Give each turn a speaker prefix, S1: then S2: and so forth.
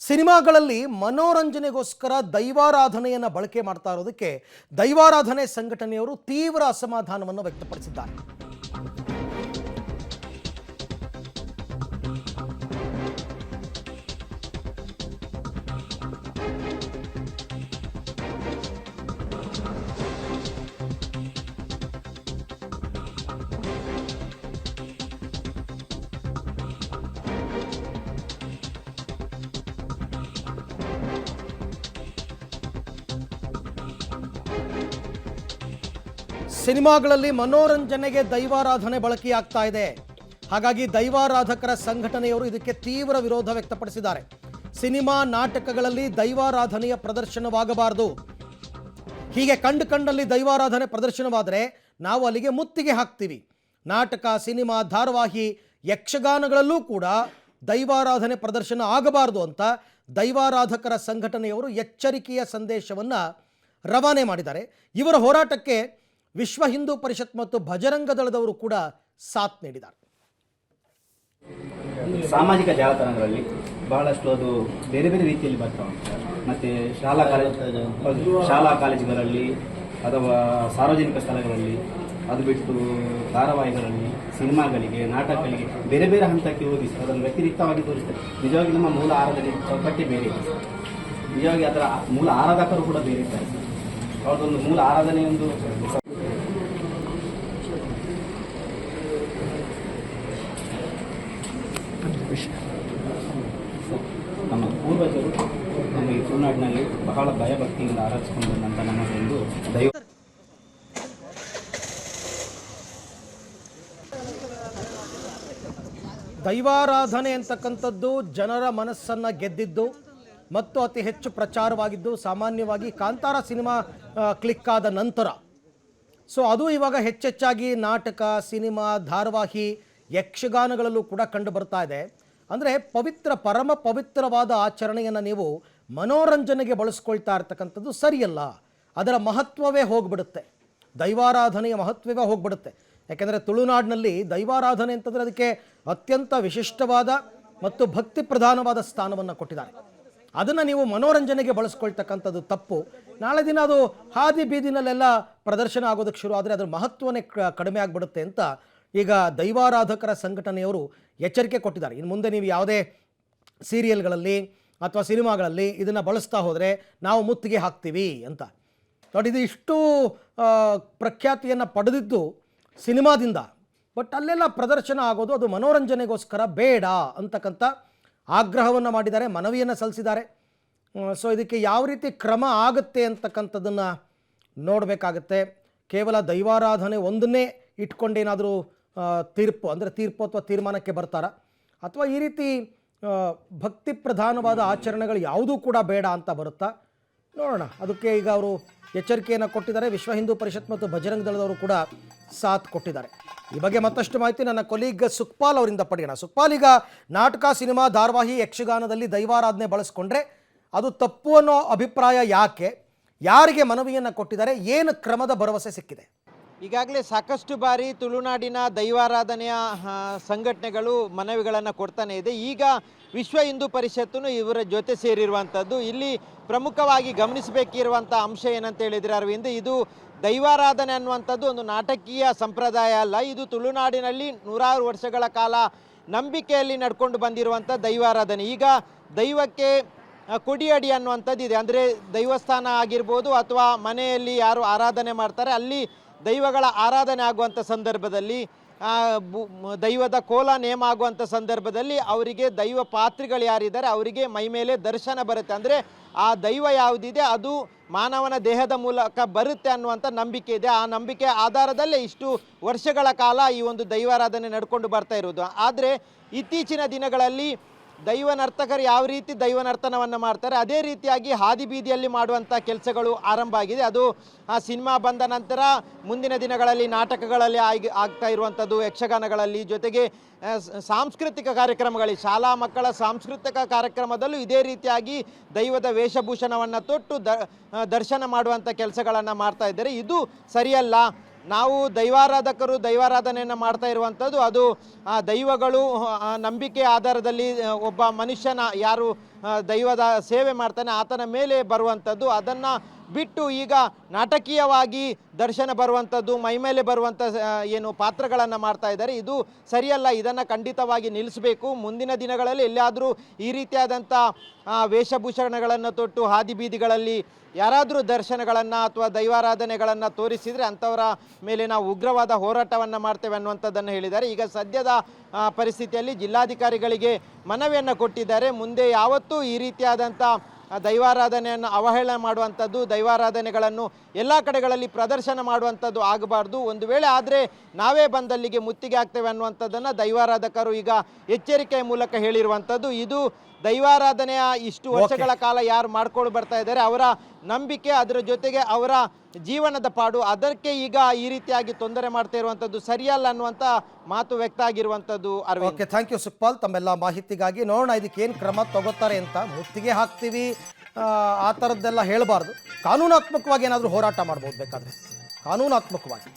S1: ಸಿನಿಮಾಗಳಲ್ಲಿ ಮನೋರಂಜನೆಗೋಸ್ಕರ ದೈವಾರಾಧನೆಯನ್ನು ಬಳಕೆ ಮಾಡ್ತಾ ಇರೋದಕ್ಕೆ ದೈವಾರಾಧನೆ ಸಂಘಟನೆಯವರು ತೀವ್ರ ಅಸಮಾಧಾನವನ್ನು ವ್ಯಕ್ತಪಡಿಸಿದ್ದಾರೆ. ಸಿನಿಮಾಗಳಲ್ಲಿ ಮನೋರಂಜನೆಗೆ ದೈವಾರಾಧನೆ ಬಳಕೆಯಾಗ್ತಾ ಇದೆ. ಹಾಗಾಗಿ ದೈವಾರಾಧಕರ ಸಂಘಟನೆಯವರು ಇದಕ್ಕೆ ತೀವ್ರ ವಿರೋಧ ವ್ಯಕ್ತಪಡಿಸಿದ್ದಾರೆ. ಸಿನಿಮಾ ನಾಟಕಗಳಲ್ಲಿ ದೈವಾರಾಧನೆಯ ಪ್ರದರ್ಶನವಾಗಬಾರದು. ಹೀಗೆ ಕಂಡಲ್ಲಿ ದೈವಾರಾಧನೆ ಪ್ರದರ್ಶನವಾದರೆ ನಾವು ಅಲ್ಲಿಗೆ ಮುತ್ತಿಗೆ ಹಾಕ್ತೀವಿ. ನಾಟಕ, ಸಿನಿಮಾ, ಧಾರಾವಾಹಿ, ಯಕ್ಷಗಾನಗಳಲ್ಲೂ ಕೂಡ ದೈವಾರಾಧನೆ ಪ್ರದರ್ಶನ ಆಗಬಾರದು ಅಂತ ದೈವಾರಾಧಕರ ಸಂಘಟನೆಯವರು ಎಚ್ಚರಿಕೆಯ ಸಂದೇಶವನ್ನು ರವಾನೆ ಮಾಡಿದ್ದಾರೆ. ಇವರ ಹೋರಾಟಕ್ಕೆ ವಿಶ್ವ ಹಿಂದೂ ಪರಿಷತ್ ಮತ್ತು ಬಜರಂಗ ದಳದವರು ಕೂಡ ಸಾಥ್ ನೀಡಿದ್ದಾರೆ.
S2: ಸಾಮಾಜಿಕ ಜಾಲತಾಣಗಳಲ್ಲಿ ಬಹಳಷ್ಟು ಅದು ಬೇರೆ ಬೇರೆ ರೀತಿಯಲ್ಲಿ ಬರ್ತಾ ಉಂಟು. ಮತ್ತು ಶಾಲಾ ಕಾಲೇಜುಗಳಲ್ಲಿ ಅಥವಾ ಸಾರ್ವಜನಿಕ ಸ್ಥಳಗಳಲ್ಲಿ, ಅದು ಬಿಟ್ಟು ಧಾರಾವಾಹಿಗಳಲ್ಲಿ, ಸಿನಿಮಾಗಳಿಗೆ, ನಾಟಕಗಳಿಗೆ ಬೇರೆ ಬೇರೆ ಹಂತಕ್ಕೆ ಹೋಗಿ ಅದನ್ನು ವ್ಯತಿರಿಕ್ತವಾಗಿ ತೋರಿಸ್ತಾರೆ. ನಿಜವಾಗಿ ನಮ್ಮ ಮೂಲ ಆರಾಧನೆ ಚೌಕಟ್ಟೆ ಬೇರೆ ಇದೆ. ನಿಜವಾಗಿ ಅದರ ಮೂಲ ಆರಾಧಕರು ಕೂಡ ಬೇರೆ ಇದ್ದಾರೆ. ಅವ್ರದ್ದೊಂದು ಮೂಲ ಆರಾಧನೆಯೊಂದು ನಮ್ಮ ಪೂರ್ವಜರು ನಮ್ಮ ಈ ತುಳುನಾಡಿನಲ್ಲಿ ಬಹಳ ಭಯಭಕ್ತಿಯಿಂದ ಆರಾಧಿಸಿಕೊಂಡು ಬಂದಂಥ ನಮ್ಮದೊಂದು
S1: ದೈವಾರಾಧನೆ ಅಂತಕ್ಕಂಥದ್ದು ಜನರ ಮನಸ್ಸನ್ನು ಗೆದ್ದಿದ್ದು ಮತ್ತು ಅತಿ ಹೆಚ್ಚು ಪ್ರಚಾರವಾಗಿದ್ದು ಸಾಮಾನ್ಯವಾಗಿ ಕಾಂತಾರ ಸಿನಿಮಾ ಕ್ಲಿಕ್ ಆದ ನಂತರ. ಸೊ ಅದು ಇವಾಗ ಹೆಚ್ಚೆಚ್ಚಾಗಿ ನಾಟಕ, ಸಿನಿಮಾ, ಧಾರಾವಾಹಿ, ಯಕ್ಷಗಾನಗಳಲ್ಲೂ ಕೂಡ ಕಂಡು ಬರ್ತಾ ಇದೆ. ಅಂದರೆ ಪರಮ ಪವಿತ್ರವಾದ ಆಚರಣೆಯನ್ನು ನೀವು ಮನೋರಂಜನೆಗೆ ಬಳಸ್ಕೊಳ್ತಾ ಇರ್ತಕ್ಕಂಥದ್ದು ಸರಿಯಲ್ಲ. ಅದರ ಮಹತ್ವವೇ ಹೋಗ್ಬಿಡುತ್ತೆ, ದೈವಾರಾಧನೆಯ ಮಹತ್ವವೇ ಹೋಗ್ಬಿಡುತ್ತೆ. ಯಾಕೆಂದರೆ ತುಳುನಾಡಿನಲ್ಲಿ ದೈವಾರಾಧನೆ ಅಂತಂದರೆ ಅದಕ್ಕೆ ಅತ್ಯಂತ ವಿಶಿಷ್ಟವಾದ ಮತ್ತು ಭಕ್ತಿ ಪ್ರಧಾನವಾದ ಸ್ಥಾನವನ್ನು ಕೊಟ್ಟಿದ್ದಾರೆ. ಅದನ್ನು ನೀವು ಮನೋರಂಜನೆಗೆ ಬಳಸ್ಕೊಳ್ತಕ್ಕಂಥದ್ದು ತಪ್ಪು. ನಾಳೆ ದಿನ ಅದು ಹಾದಿ ಬೀದಿನಲ್ಲೆಲ್ಲ ಪ್ರದರ್ಶನ ಆಗೋದಕ್ಕೆ ಶುರು ಆದರೆ ಅದರ ಮಹತ್ವನೇ ಕಡಿಮೆ ಆಗಿಬಿಡುತ್ತೆ ಅಂತ ಈಗ ದೈವಾರಾಧಕರ ಸಂಘಟನೆಯವರು ಎಚ್ಚರಿಕೆ ಕೊಟ್ಟಿದ್ದಾರೆ. ಇನ್ನು ಮುಂದೆ ನೀವು ಯಾವುದೇ ಸೀರಿಯಲ್ಗಳಲ್ಲಿ ಅಥವಾ ಸಿನಿಮಾಗಳಲ್ಲಿ ಇದನ್ನು ಬಳಸ್ತಾ ಹೋದರೆ ನಾವು ಮುತ್ತಿಗೆ ಹಾಕ್ತೀವಿ ಅಂತ. ನೋಡಿ, ಇದು ಇಷ್ಟು ಪ್ರಖ್ಯಾತಿಯನ್ನು ಪಡೆದಿದ್ದು ಸಿನಿಮಾದಿಂದ. ಬಟ್ ಅಲ್ಲೆಲ್ಲ ಪ್ರದರ್ಶನ ಆಗೋದು ಅದು ಮನೋರಂಜನೆಗೋಸ್ಕರ ಬೇಡ ಅಂತಕ್ಕಂಥ ಆಗ್ರಹವನ್ನು ಮಾಡಿದ್ದಾರೆ, ಮನವಿಯನ್ನು ಸಲ್ಲಿಸಿದ್ದಾರೆ. ಸೊ ಇದಕ್ಕೆ ಯಾವ ರೀತಿ ಕ್ರಮ ಆಗುತ್ತೆ ಅಂತಕ್ಕಂಥದ್ದನ್ನು ನೋಡಬೇಕಾಗತ್ತೆ. ಕೇವಲ ದೈವಾರಾಧನೆ ಒಂದನ್ನೇ ಇಟ್ಕೊಂಡೇನಾದರೂ ತೀರ್ಪು ಅಥವಾ ತೀರ್ಮಾನಕ್ಕೆ ಬರ್ತಾರಾ, ಅಥವಾ ಈ ರೀತಿ ಭಕ್ತಿ ಪ್ರಧಾನವಾದ ಆಚರಣೆಗಳು ಯಾವುದೂ ಕೂಡ ಬೇಡ ಅಂತ ಬರುತ್ತಾ ನೋಡೋಣ. ಅದಕ್ಕೆ ಈಗ ಅವರು ಎಚ್ಚರಿಕೆಯನ್ನು ಕೊಟ್ಟಿದ್ದಾರೆ. ವಿಶ್ವ ಹಿಂದೂ ಪರಿಷತ್ ಮತ್ತು ಬಜರಂಗ ದಳದವರು ಕೂಡ ಸಾಥ್ ಕೊಟ್ಟಿದ್ದಾರೆ. ಈ ಬಗ್ಗೆ ಮತ್ತಷ್ಟು ಮಾಹಿತಿ ನನ್ನ ಕೊಲೀಗ್ ಸುಖಪಾಲ್ ಅವರಿಂದ ಪಡೆಯೋಣ. ಸುಖಪಾಲ್, ಈಗ ನಾಟಕ, ಸಿನಿಮಾ, ಧಾರಾವಾಹಿ, ಯಕ್ಷಗಾನದಲ್ಲಿ ದೈವಾರಾಧನೆ ಬಳಸ್ಕೊಂಡ್ರೆ ಅದು ತಪ್ಪು ಅನ್ನೋ ಅಭಿಪ್ರಾಯ ಯಾಕೆ? ಯಾರಿಗೆ ಮನವಿಯನ್ನು ಕೊಟ್ಟಿದ್ದಾರೆ? ಏನು ಕ್ರಮದ ಭರವಸೆ ಸಿಕ್ಕಿದೆ?
S3: ಈಗಾಗಲೇ ಸಾಕಷ್ಟು ಬಾರಿ ತುಳುನಾಡಿನ ದೈವಾರಾಧನೆಯ ಸಂಘಟನೆಗಳು ಮನವಿಗಳನ್ನು ಕೊಡ್ತಾನೆ ಇದೆ. ಈಗ ವಿಶ್ವ ಹಿಂದೂ ಪರಿಷತ್ತು ಇವರ ಜೊತೆ ಸೇರಿರುವಂಥದ್ದು. ಇಲ್ಲಿ ಪ್ರಮುಖವಾಗಿ ಗಮನಿಸಬೇಕಿರುವಂಥ ಅಂಶ ಏನಂತ ಹೇಳಿದರೆ ಅರವಿಂದ್, ಇದು ದೈವಾರಾಧನೆ ಅನ್ನುವಂಥದ್ದು ಒಂದು ನಾಟಕೀಯ ಸಂಪ್ರದಾಯ ಅಲ್ಲ. ಇದು ತುಳುನಾಡಿನಲ್ಲಿ ನೂರಾರು ವರ್ಷಗಳ ಕಾಲ ನಂಬಿಕೆಯಲ್ಲಿ ನಡ್ಕೊಂಡು ಬಂದಿರುವಂಥ ದೈವಾರಾಧನೆ. ಈಗ ದೈವಕ್ಕೆ ಕೊಡಿಯಡಿ ಅನ್ನುವಂಥದ್ದು ಇದೆ. ಅಂದರೆ ದೈವಸ್ಥಾನ ಆಗಿರ್ಬೋದು ಅಥವಾ ಮನೆಯಲ್ಲಿ ಯಾರು ಆರಾಧನೆ ಮಾಡ್ತಾರೆ ಅಲ್ಲಿ ದೈವಗಳ ಆರಾಧನೆ ಆಗುವಂಥ ಸಂದರ್ಭದಲ್ಲಿ, ದೈವದ ಕೋಲ ನೇಮ ಆಗುವಂಥ ಸಂದರ್ಭದಲ್ಲಿ ಅವರಿಗೆ ದೈವ ಪಾತ್ರಿಗಳು ಯಾರಿದ್ದಾರೆ ಅವರಿಗೆ ಮೈ ಮೇಲೆ ದರ್ಶನ ಬರುತ್ತೆ. ಅಂದರೆ ಆ ದೈವ ಯಾವುದಿದೆ ಅದು ಮಾನವನ ದೇಹದ ಮೂಲಕ ಬರುತ್ತೆ ಅನ್ನುವಂಥ ನಂಬಿಕೆ ಇದೆ. ಆ ನಂಬಿಕೆ ಆಧಾರದಲ್ಲೇ ಇಷ್ಟು ವರ್ಷಗಳ ಕಾಲ ಈ ಒಂದು ದೈವಾರಾಧನೆ ನಡ್ಕೊಂಡು ಬರ್ತಾ ಇರೋದು. ಆದರೆ ಇತ್ತೀಚಿನ ದಿನಗಳಲ್ಲಿ ದೈವ ನರ್ತಕರು ಯಾವ ರೀತಿ ದೈವ ನರ್ತನವನ್ನು ಮಾಡ್ತಾರೆ ಅದೇ ರೀತಿಯಾಗಿ ಹಾದಿ ಬೀದಿಯಲ್ಲಿ ಮಾಡುವಂಥ ಕೆಲಸಗಳು ಆರಂಭ ಆಗಿದೆ. ಅದು ಆ ಸಿನಿಮಾ ಬಂದ ನಂತರ ಮುಂದಿನ ದಿನಗಳಲ್ಲಿ ನಾಟಕಗಳಲ್ಲಿ ಆಗ್ತಾ ಇರುವಂಥದ್ದು, ಯಕ್ಷಗಾನಗಳಲ್ಲಿ, ಜೊತೆಗೆ ಸಾಂಸ್ಕೃತಿಕ ಕಾರ್ಯಕ್ರಮಗಳಲ್ಲಿ, ಶಾಲಾ ಮಕ್ಕಳ ಸಾಂಸ್ಕೃತಿಕ ಕಾರ್ಯಕ್ರಮದಲ್ಲೂ ಇದೇ ರೀತಿಯಾಗಿ ದೈವದ ವೇಷಭೂಷಣವನ್ನು ತೊಟ್ಟು ದರ್ಶನ ಮಾಡುವಂಥ ಕೆಲಸಗಳನ್ನು ಮಾಡ್ತಾ ಇದ್ದಾರೆ. ಇದು ಸರಿಯಲ್ಲ. ನಾವು ದೈವಾರಾಧಕರು ದೈವಾರಾಧನೆಯನ್ನು ಮಾಡ್ತಾ ಇರುವಂಥದ್ದು ಅದು ದೈವಗಳು ನಂಬಿಕೆ ಆಧಾರದಲ್ಲಿ ಒಬ್ಬ ಮನುಷ್ಯನ ಯಾರು ದೈವದ ಸೇವೆ ಮಾಡ್ತಾನೆ ಆತನ ಮೇಲೆ ಬರುವಂಥದ್ದು. ಅದನ್ನು ಬಿಟ್ಟು ಈಗ ನಾಟಕೀಯವಾಗಿ ದರ್ಶನ ಬರುವಂಥದ್ದು, ಮೈಮೇಲೆ ಬರುವಂಥ ಏನು ಪಾತ್ರಗಳನ್ನು ಮಾಡ್ತಾ ಇದ್ದಾರೆ, ಇದು ಸರಿಯಲ್ಲ. ಇದನ್ನು ಖಂಡಿತವಾಗಿ ನಿಲ್ಲಿಸಬೇಕು. ಮುಂದಿನ ದಿನಗಳಲ್ಲಿ ಎಲ್ಲಿಯಾದರೂ ಈ ರೀತಿಯಾದಂಥ ವೇಷಭೂಷಣಗಳನ್ನು ತೊಟ್ಟು ಹಾದಿ ಬೀದಿಗಳಲ್ಲಿ ಯಾರಾದರೂ ದರ್ಶನಗಳನ್ನು ಅಥವಾ ದೈವಾರಾಧನೆಗಳನ್ನು ತೋರಿಸಿದರೆ ಅಂಥವರ ಮೇಲೆ ನಾವು ಉಗ್ರವಾದ ಹೋರಾಟವನ್ನು ಮಾಡ್ತೇವೆ ಅನ್ನುವಂಥದ್ದನ್ನು ಹೇಳಿದ್ದಾರೆ. ಈಗ ಸದ್ಯದ ಪರಿಸ್ಥಿತಿಯಲ್ಲಿ ಜಿಲ್ಲಾಧಿಕಾರಿಗಳಿಗೆ ಮನವಿಯನ್ನು ಕೊಟ್ಟಿದ್ದಾರೆ. ಮುಂದೆ ಯಾವತ್ತೂ ಈ ರೀತಿಯಾದಂಥ ದೈವಾರಾಧನೆಯನ್ನು ಅವಹೇಳನ ಮಾಡುವಂಥದ್ದು, ದೈವಾರಾಧನೆಗಳನ್ನು ಎಲ್ಲ ಕಡೆಗಳಲ್ಲಿ ಪ್ರದರ್ಶನ ಮಾಡುವಂಥದ್ದು ಆಗಬಾರ್ದು. ಒಂದು ವೇಳೆ ಆದರೆ ನಾವೇ ಬಂದಲ್ಲಿಗೆ ಮುತ್ತಿಗೆ ಆಗ್ತೇವೆ ಅನ್ನುವಂಥದ್ದನ್ನು ದೈವಾರಾಧಕರು ಈಗ ಎಚ್ಚರಿಕೆಯ ಮೂಲಕ ಹೇಳಿರುವಂಥದ್ದು. ಇದು ದೈವಾರಾಧನೆಯ ಇಷ್ಟು ವರ್ಷಗಳ ಕಾಲ ಯಾರು ಮಾಡ್ಕೊಂಡು ಬರ್ತಾ ಇದ್ದಾರೆ ಅವರ ನಂಬಿಕೆ, ಅದರ ಜೊತೆಗೆ ಅವರ ಜೀವನದ ಪಾಡು, ಅದಕ್ಕೆ ಈಗ ಈ ರೀತಿಯಾಗಿ ತೊಂದರೆ ಮಾಡ್ತಾ ಇರುವಂಥದ್ದು ಸರಿಯಲ್ಲ ಅನ್ನುವಂಥ ಮಾತು ವ್ಯಕ್ತ ಆಗಿರುವಂಥದ್ದು.
S1: ಓಕೆ, ಥ್ಯಾಂಕ್ ಯು ಸುಖಪಾಲ್ ತಮ್ಮೆಲ್ಲ ಮಾಹಿತಿಗಾಗಿ. ನೋಡೋಣ ಇದಕ್ಕೆ ಏನು ಕ್ರಮ ತಗೋತಾರೆ ಅಂತ. ಮುತ್ತಿಗೆ ಹಾಕ್ತೀವಿ ಆ ಥರದ್ದೆಲ್ಲ ಹೇಳಬಾರ್ದು. ಕಾನೂನಾತ್ಮಕವಾಗಿ ಏನಾದರೂ ಹೋರಾಟ ಮಾಡ್ಬೋದು ಬೇಕಾದರೆ, ಕಾನೂನಾತ್ಮಕವಾಗಿ.